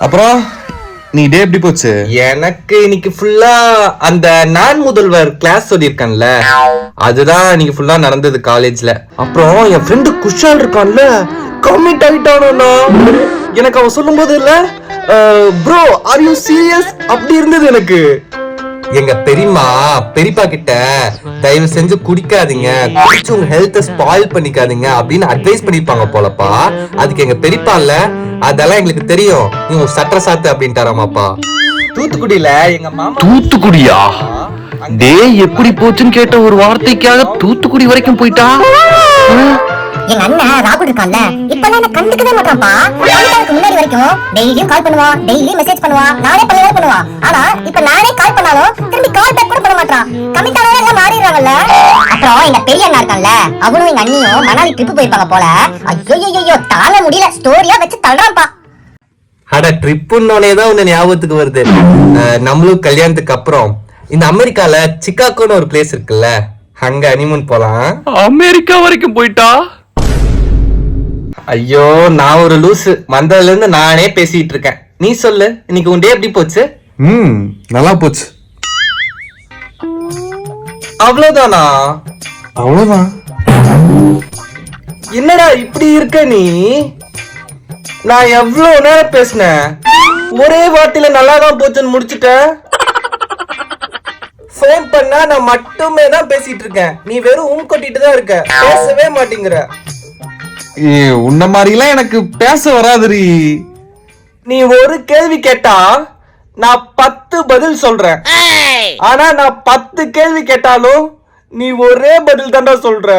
அப்புறம் நீ டே எப்படி போச்சு? எனக்கு இன்னைக்கு ஃபுல்லா அந்த நான் முதல்வர் கிளாஸ் சொல்லியிருக்கேன்ல, அதுதான் இன்னைக்கு ஃபுல்லா நடந்தது காலேஜ்ல. அப்புறம் என் ஃப்ரெண்டு குஷால் இருக்கான்ல, கமிட் ஆயிட்டானா. எனக்கு அவன் சொல்லும் போது இல்ல ப்ரோ ஆர் யூ சீரியஸ் அப்படி இருந்தது எனக்கு. எங்க பெரியப்பா கிட்ட தயவு செஞ்சு குடிக்காதீங்க, குடிச்சு உங்க ஹெல்த்தை ஸ்பாயில் பண்ணிக்காதீங்க அப்படின்னு அட்வைஸ் பண்ணிருப்பாங்க போலப்பா. அதுக்கு எங்க பெரியப்பா இல்ல, அதெல்லாம் எங்களுக்கு தெரியும், நீ சட்ட சாத்து அப்படின்ட்டாராமாப்பா. தூத்துக்குடியில எங்க மாமா. தூத்துக்குடியா? டே எப்படி போச்சுன்னு கேட்ட ஒரு வார்த்தைக்காக தூத்துக்குடி வரைக்கும் போயிட்டா? எங்க அண்ணன் ராகுல் இருக்கான்ல, இப்பெல்லாம் என்ன கண்டுக்கவே மாட்டான்ப்பா. கமிட்டாவுக்கு முன்னாடி வரைக்கும் டெய்லியும் கால் பண்ணுவான், டெய்லியும் மெசேஜ் பண்ணுவான், நானே பண்ணவே பண்ணுவான். ஆனா இப்ப நானே கால் பண்ணாலும் திரும்பி கால் பேக் கூட பண்ண மாட்டான். கமிட்டாவே எல்லாம் மாறிடுறாங்கல்ல. அப்புறம் எங்க பெரிய அண்ணா இருக்கான்ல, அவனும் எங்க அண்ணியும் மணாலி ட்ரிப் போயிருப்பாங்க போல. ஐயோ தாழ முடியல, ஸ்டோரியா வச்சு தள்ளுறான்ப்பா. அட ட்ரிப்புன்னோனே தான் உன்ன ஞாபகத்துக்கு வருது. நம்மளும் கல்யாணத்துக்கு அப்புறம் இந்த அமெரிக்கால சிக்காகோன்னு ஒரு பிளேஸ் இருக்குல்ல, அங்க ஹனிமூன் போலாம். அமெரிக்கா வரைக்கும் போயிட்டா? ஐயோ நான் ஒரு லூசு, வந்ததுல இருந்து நானே பேசிட்டு இருக்கேன். நீ சொல்லு, இன்னைக்கு உன் டே எப்படி போச்சு? நல்லா போச்சு. அவ்வளவுதானா? அவ்வளவுதான். என்னடா இப்படி இருக்க நீ? நான் எவ்வளவு நேரம் பேசினேன், ஒரே வார்த்தையில நல்லாதான் போச்சுன்னு முடிச்சுட்டேன். போன் பண்ணா நான் மட்டுமே தான் பேசிட்டு இருக்கேன், நீ வெறும் கொட்டிட்டு தான் இருக்க, பேசவே மாட்டேங்கிற. உன்ன மாதிரி எல்லாம் எனக்கு பேச வராதுரி. நீ ஒரு கேள்வி கேட்டா நான் 10 பதில் சொல்றேன், ஆனா நான் 10 கேள்வி கேட்டாலும் நீ ஒரே பதில் தான்டா சொல்ற.